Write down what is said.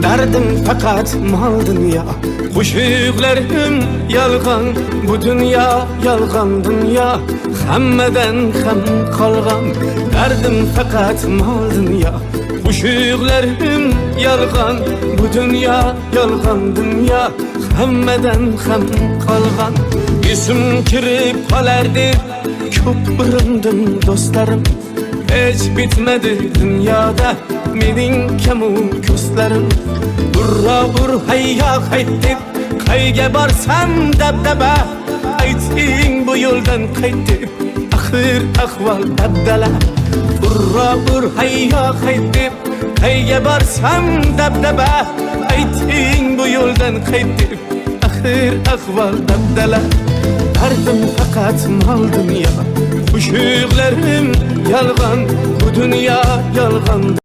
derdim fakat mal dünya. Kuşuklarım yalgan, bu dünya yalgan dünya. Hammeden hem kalgan, derdim fakat mal dünya. Kuşuklarım yalgan, bu dünya yalgan dünya. Hammeden hem kalgan, yüzüm kirip kalerdi. Köp bırındım dostlarım, hiç bitmedi dünyada menin kemu közlerim. Burra bur hayya haytip, kayga barsam dabdaba. Ayting bu yoldan qaytib, axir ahval dabdala. Burra bur hayya haytip, kayga barsam dabdaba. Ayting bu yoldan qaytib, axir ahval dabdala. Derdim fakat mal dünya, kuşuklarım yalgan, bu dünya yalgan.